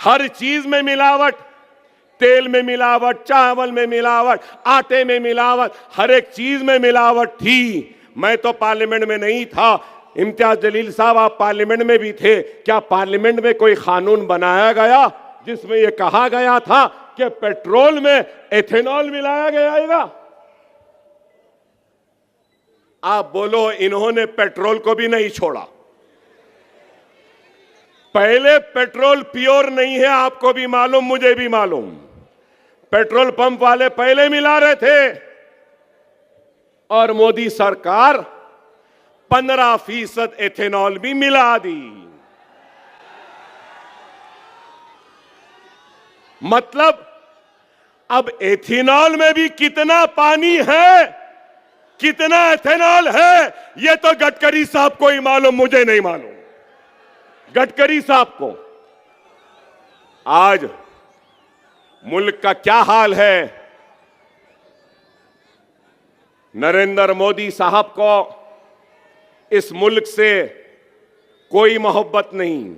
हर चीज में मिलावट, तेल में मिलावट, चावल में मिलावट, आटे में मिलावट, हर एक चीज में मिलावट थी। मैं तो पार्लियामेंट में नहीं था, इम्तियाज जलील साहब आप पार्लियामेंट में भी थे। क्या पार्लियामेंट में कोई कानून बनाया गया जिसमें यह कहा गया था कि पेट्रोल में एथेनॉल मिलाया गया? आप बोलो, इन्होंने पेट्रोल को भी नहीं छोड़ा। पहले पेट्रोल प्योर नहीं है, आपको भी मालूम, मुझे भी मालूम। पेट्रोल पंप वाले पहले मिला रहे थे और मोदी सरकार 15% एथेनॉल भी मिला दी। मतलब अब एथेनॉल में भी कितना पानी है, कितना एथेनॉल है, यह तो गडकरी साहब को ही मालूम, मुझे नहीं मालूम। गडकरी साहब को। आज मुल्क का क्या हाल है, नरेंद्र मोदी साहब को इस मुल्क से कोई मोहब्बत नहीं,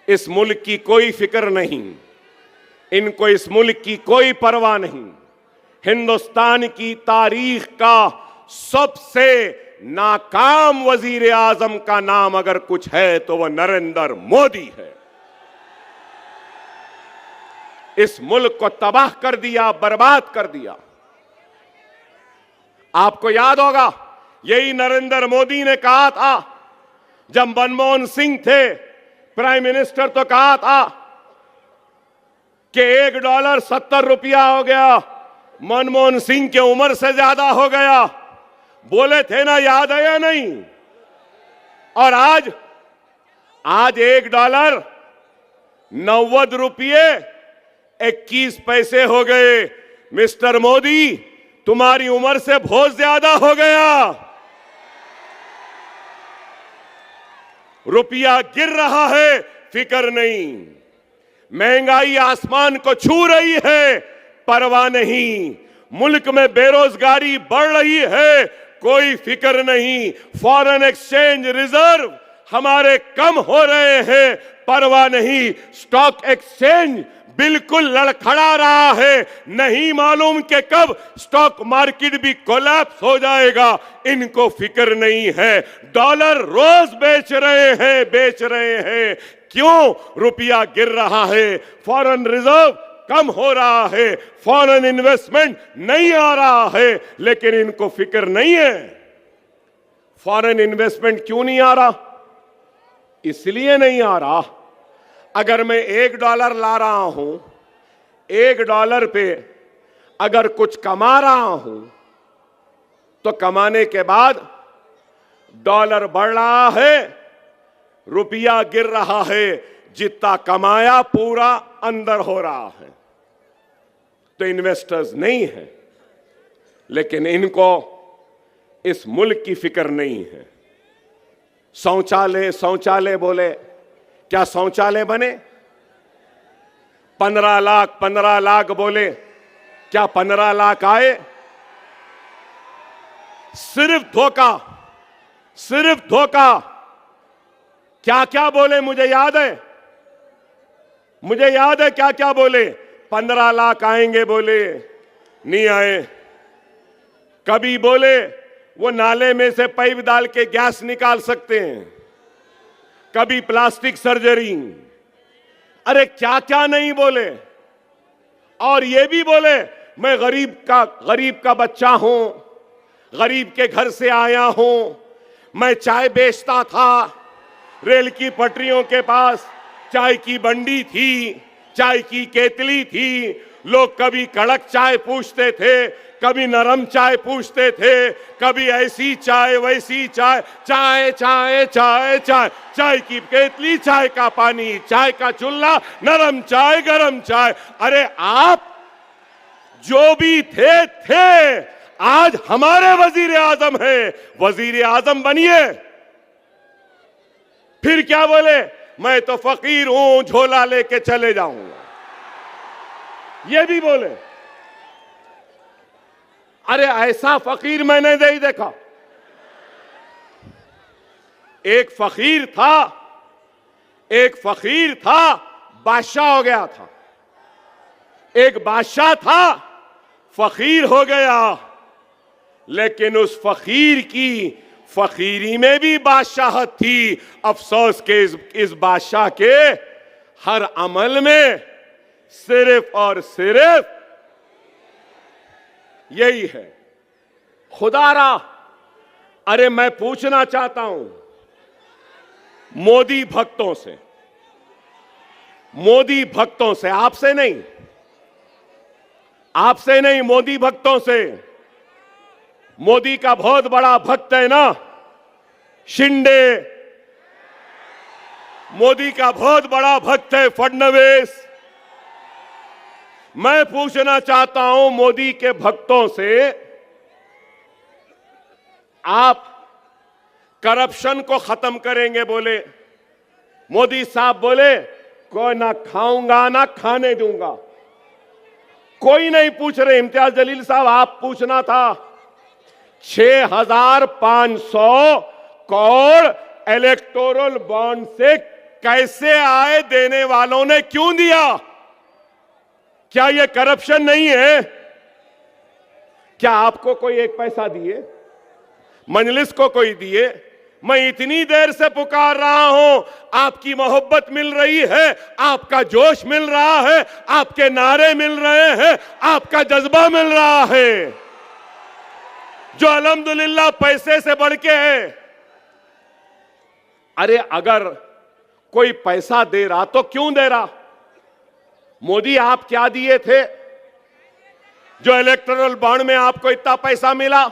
इस मुल्क की कोई फिक्र नहीं, इनको इस मुल्क की कोई परवाह नहीं। हिंदुस्तान की तारीख का सबसे नाकाम वजीर आजम का नाम अगर कुछ है तो वह नरेंद्र मोदी है। इस मुल्क को तबाह कर दिया, बर्बाद कर दिया। आपको याद होगा, यही नरेंद्र मोदी ने कहा था जब मनमोहन सिंह थे प्राइम मिनिस्टर, तो कहा था कि $1 70 रुपया हो गया। मनमोहन सिंह की उम्र से ज्यादा हो गया, बोले थे ना, याद है या नहीं? और आज $1 90 रुपये 21 पैसे हो गए। मिस्टर मोदी, तुम्हारी उम्र से बहुत ज्यादा हो गया। रुपया गिर रहा है, फिक्र नहीं। महंगाई आसमान को छू रही है, परवाह नहीं। मुल्क में बेरोजगारी बढ़ रही है, कोई फिक्र नहीं। फॉरेन एक्सचेंज रिजर्व हमारे कम हो रहे हैं, परवाह नहीं। स्टॉक एक्सचेंज बिल्कुल लड़खड़ा रहा है, नहीं मालूम कि कब स्टॉक मार्केट भी कोलैप्स हो जाएगा, इनको फिक्र नहीं है। डॉलर रोज बेच रहे हैं। क्यों? रुपया गिर रहा है, फॉरेन रिजर्व कम हो रहा है, फॉरेन इन्वेस्टमेंट नहीं आ रहा है, लेकिन इनको फिक्र नहीं है। फॉरेन इन्वेस्टमेंट क्यों नहीं आ रहा? इसलिए नहीं आ रहा, अगर मैं $1 ला रहा हूं, $1 पे अगर कुछ कमा रहा हूं, तो कमाने के बाद डॉलर बढ़ रहा है, रुपया गिर रहा है, जितना कमाया पूरा अंदर हो रहा है। तो इन्वेस्टर्स नहीं है, लेकिन इनको इस मुल्क की फिक्र नहीं है। शौचालय बोले, क्या शौचालय बने? 15 लाख बोले, क्या 15 लाख आए? सिर्फ धोखा। क्या क्या बोले, मुझे याद है क्या क्या बोले। 15 लाख आएंगे बोले, नहीं आए। कभी बोले वो नाले में से पाइप डाल के गैस निकाल सकते हैं, कभी प्लास्टिक सर्जरी, अरे क्या क्या नहीं बोले। और ये भी बोले मैं गरीब का बच्चा हूं, गरीब के घर से आया हूं, मैं चाय बेचता था, रेल की पटरियों के पास चाय की बंडी थी, चाय की केतली थी, लोग कभी कड़क चाय पूछते थे, कभी नरम चाय पूछते थे, कभी ऐसी चाय वैसी चाय, चाय की केतली, चाय का पानी, चाय का चूल्हा, नरम चाय, गरम चाय। अरे आप जो भी थे, आज हमारे वजीर आजम है, वजीर आजम बनिए। फिर क्या बोले, मैं तो फकीर हूं, झोला लेके चले जाऊंगा, ये भी बोले। अरे ऐसा फकीर मैंने नहीं देखा। एक फकीर था बादशाह हो गया था। एक बादशाह था, फकीर हो गया, लेकिन उस फकीर की फकीरी में भी बादशाहत थी। अफसोस के इस बादशाह के हर अमल में सिर्फ और सिर्फ यही है, खुदारा। अरे मैं पूछना चाहता हूं मोदी भक्तों से, मोदी भक्तों से, आपसे नहीं, आपसे नहीं, मोदी भक्तों से। मोदी का बहुत बड़ा भक्त है ना शिंदे, मोदी का बहुत बड़ा भक्त है फडणवीस। मैं पूछना चाहता हूं मोदी के भक्तों से, आप करप्शन को खत्म करेंगे बोले, मोदी साहब बोले कोई ना खाऊंगा ना खाने दूंगा। कोई नहीं पूछ रहे। इम्तियाज जलील साहब, आप पूछना था 6,500 करोड़ इलेक्टोरल बॉन्ड से कैसे आए, देने वालों ने क्यों दिया? क्या यह करप्शन नहीं है? क्या आपको कोई एक पैसा दिए, मजलिस को कोई दिए? मैं इतनी देर से पुकार रहा हूं, आपकी मोहब्बत मिल रही है, आपका जोश मिल रहा है, आपके नारे मिल रहे हैं, आपका जज्बा मिल रहा है, जो अल्हम्दुलिल्लाह पैसे से बढ़ के है। अरे अगर कोई पैसा दे रहा तो क्यों दे रहा? मोदी, आप क्या दिए थे जो इलेक्टोरल बॉन्ड में आपको इतना पैसा मिला?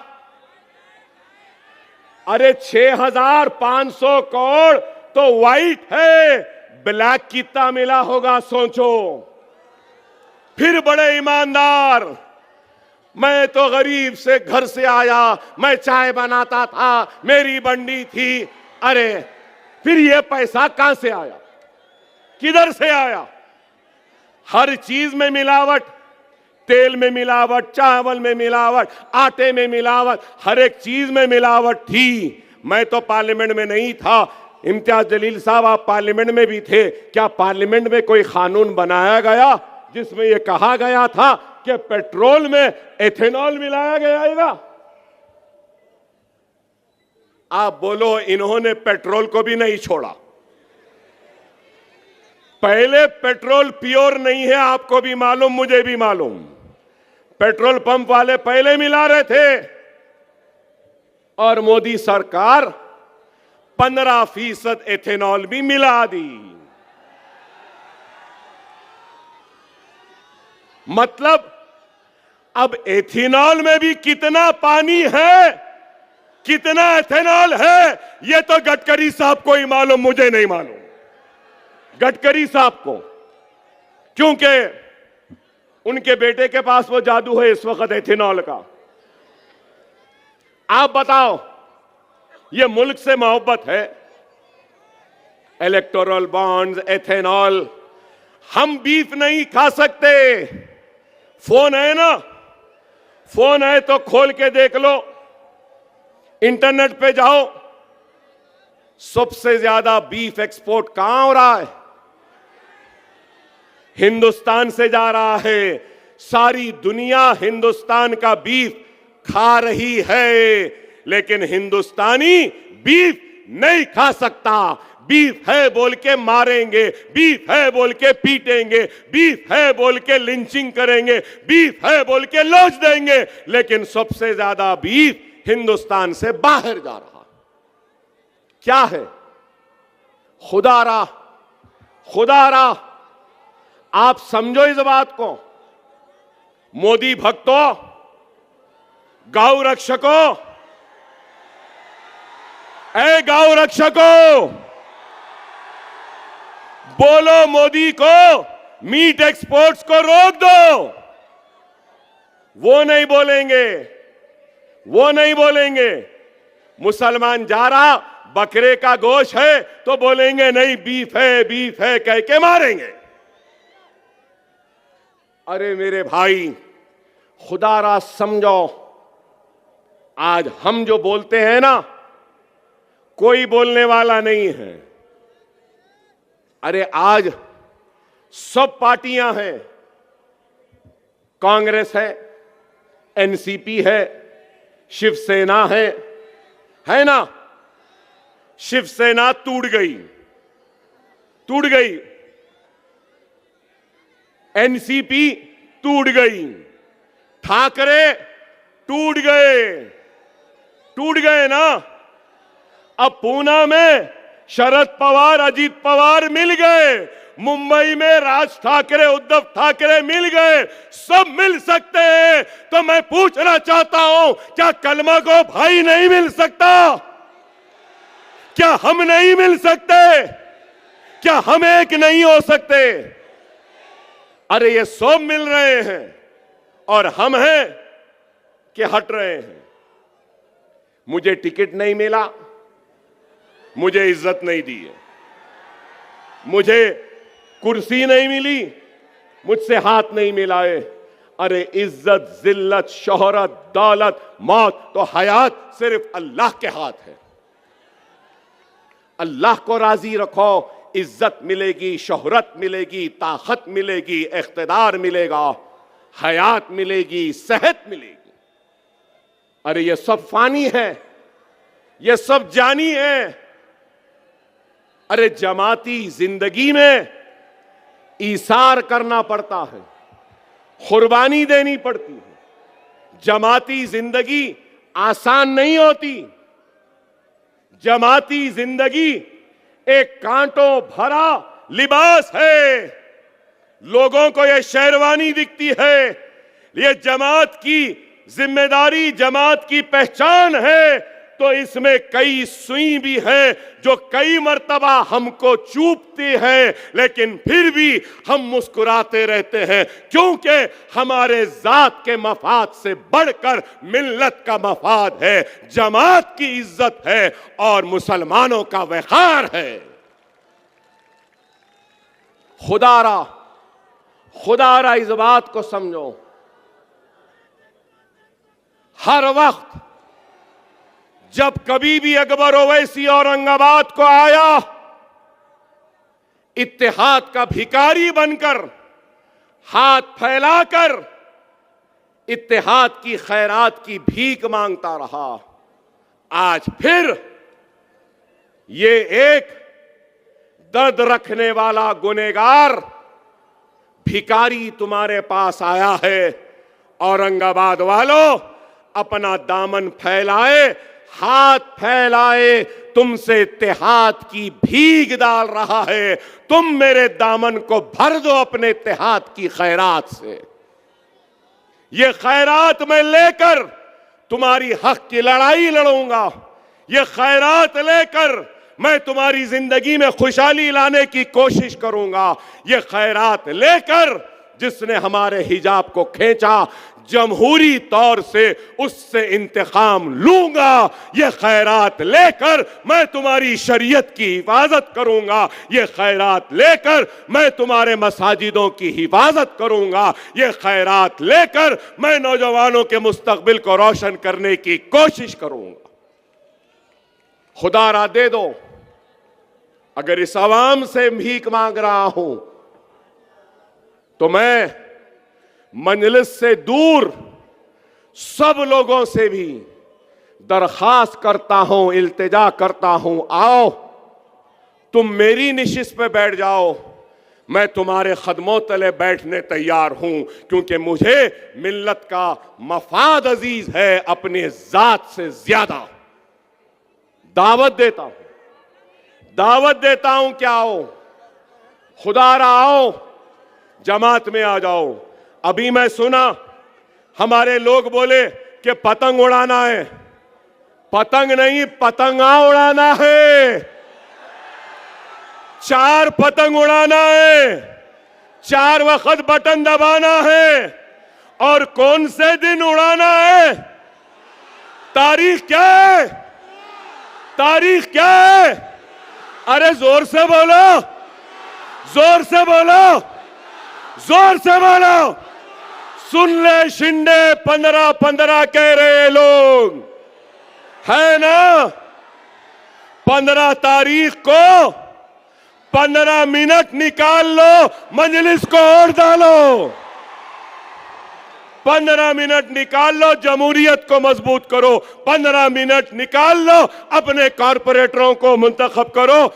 अरे 6,500 करोड़ तो व्हाइट है, ब्लैक कितना मिला होगा सोचो। फिर बड़े ईमानदार, मैं तो गरीब से घर से आया, मैं चाय बनाता था, मेरी बंडी थी। अरे फिर ये पैसा कहां से आया, किधर से आया? हर चीज में मिलावट, तेल में मिलावट, चावल में मिलावट, आटे में मिलावट, हर एक चीज में मिलावट थी। मैं तो पार्लियामेंट में नहीं था, इम्तियाज जलील साहब आप पार्लियामेंट में भी थे। क्या पार्लियामेंट में कोई कानून बनाया गया जिसमें यह कहा गया था कि पेट्रोल में एथेनॉल मिलाया गया? आप बोलो, इन्होंने पेट्रोल को भी नहीं छोड़ा। पहले पेट्रोल प्योर नहीं है, आपको भी मालूम, मुझे भी मालूम। पेट्रोल पंप वाले पहले मिला रहे थे, और मोदी सरकार 15% एथेनॉल भी मिला दी। मतलब अब एथेनॉल में भी कितना पानी है, कितना एथेनॉल है, यह तो गडकरी साहब को ही मालूम, मुझे नहीं मालूम। गडकरी साहब को, क्योंकि उनके बेटे के पास वो जादू है इस वक्त एथेनॉल का। आप बताओ, ये मुल्क से मोहब्बत है? Electoral bonds, ethanol. हम बीफ नहीं खा सकते। फोन है ना, फोन है तो खोल के देख लो, इंटरनेट पे जाओ, सबसे ज्यादा बीफ एक्सपोर्ट कहां हो रहा है? हिंदुस्तान से जा रहा है। सारी दुनिया हिंदुस्तान का बीफ खा रही है, लेकिन हिंदुस्तानी बीफ नहीं खा सकता। बीफ है बोल के मारेंगे, बीफ है बोल के पीटेंगे, बीफ है बोल के लिंचिंग करेंगे, बीफ है बोल के लॉज देंगे, लेकिन सबसे ज्यादा बीफ हिंदुस्तान से बाहर जा रहा। क्या है? खुदारा, खुदारा, आप समझो इस बात को। मोदी भक्तों, गौ रक्षकों, ऐ गौ रक्षकों, बोलो मोदी को मीट एक्सपोर्ट्स को रोक दो। वो नहीं बोलेंगे, वो नहीं बोलेंगे। मुसलमान जा रहा, बकरे का गोश्त है तो बोलेंगे नहीं बीफ है, बीफ है कह के मारेंगे। अरे मेरे भाई, खुदारा समझो, आज हम जो बोलते हैं ना, कोई बोलने वाला नहीं है। अरे आज सब पार्टियां हैं, कांग्रेस है, एनसीपी है, शिवसेना है ना। शिवसेना टूट गई, एनसीपी टूट गई, ठाकरे टूट गए ना। अब पूना में शरद पवार, अजीत पवार मिल गए, मुंबई में राज ठाकरे, उद्धव ठाकरे मिल गए, सब मिल सकते हैं। तो मैं पूछना चाहता हूं, क्या कलमा को भाई नहीं मिल सकता? क्या हम नहीं मिल सकते? क्या हम एक नहीं हो सकते? अरे ये सब मिल रहे हैं और हम हैं कि हट रहे हैं। मुझे टिकट नहीं मिला, मुझे इज्जत नहीं दी है, मुझे कुर्सी नहीं मिली, मुझसे हाथ नहीं मिलाए। अरे इज्जत, जिल्लत, शोहरत, दौलत, मौत तो हयात सिर्फ अल्लाह के हाथ है। अल्लाह को राजी रखो, इज्जत मिलेगी, शोहरत मिलेगी, ताकत मिलेगी, इख्तिदार मिलेगा, हयात मिलेगी, सेहत मिलेगी। अरे ये सब फानी है, ये सब जानी है। अरे जमाती जिंदगी में ईसार करना पड़ता है, कुर्बानी देनी पड़ती है। जमाती जिंदगी आसान नहीं होती। जमाती जिंदगी एक कांटों भरा लिबास है। लोगों को यह शेरवानी दिखती है, यह जमात की जिम्मेदारी, जमात की पहचान है, तो इसमें कई सुई भी है जो कई मर्तबा हमको चूपती है, लेकिन फिर भी हम मुस्कुराते रहते हैं, क्योंकि हमारे जात के मफाद से बढ़कर मिल्लत का मफाद है, जमात की इज्जत है और मुसलमानों का वक़ार है। खुदारा इस बात को समझो, हर वक्त जब कभी भी अकबर ओवैसी औरंगाबाद को आया, इत्तेहाद का भिखारी बनकर, हाथ फैलाकर इत्तेहाद की खैरात की भीख मांगता रहा। आज फिर ये एक दर्द रखने वाला गुनहगार भिखारी तुम्हारे पास आया है। औरंगाबाद वालों, अपना दामन फैलाए, हाथ फैलाए, तुमसे इत्तेहाद की भीख डाल रहा है। तुम मेरे दामन को भर दो अपने इत्तेहाद की खैरात से। ये खैरात मैं लेकर तुम्हारी हक की लड़ाई लड़ूंगा। ये खैरात लेकर मैं तुम्हारी जिंदगी में खुशहाली लाने की कोशिश करूंगा। ये खैरात लेकर जिसने हमारे हिजाब को खींचा, जमहूरी तौर से उससे इंतकाम लूंगा। ये खैरात लेकर मैं तुम्हारी शरीयत की हिफाजत करूंगा। ये खैरात लेकर मैं तुम्हारे मसाजिदों की हिफाजत करूंगा। ये खैरात लेकर मैं नौजवानों के मुस्तकबिल को रोशन करने की कोशिश करूंगा। खुदारा दे दो, अगर इस आवाम से भीख मांग रहा हूं तो मैं मंजलिस से दूर सब लोगों से भी दरखास्त करता हूं, इल्तिजा करता हूं, आओ तुम मेरी निशिस्त पे बैठ जाओ, मैं तुम्हारे खदमों तले बैठने तैयार हूं, क्योंकि मुझे मिल्लत का मफाद अजीज है अपने जात से ज्यादा। दावत देता हूं कि आओ, खुदारा आओ, जमात में आ जाओ। अभी मैं सुना हमारे लोग बोले कि पतंग उड़ाना है। पतंग नहीं, पतंगा उड़ाना है। 4 पतंग उड़ाना है, 4 वक्त बटन दबाना है। और कौन से दिन उड़ाना है? तारीख क्या है? तारीख क्या है? अरे जोर से बोलो, जोर से बोलो, जोर से बोलो। सुन ले शिंदे, 15-15 कह रहे लोग, है ना? 15 तारीख को 15 मिनट निकाल लो, मजलिस को और डालो। 15 मिनट निकाल लो, जमहूरियत को मजबूत करो। 15 मिनट निकाल लो, अपने कारपोरेटरों को मुंतखब करो।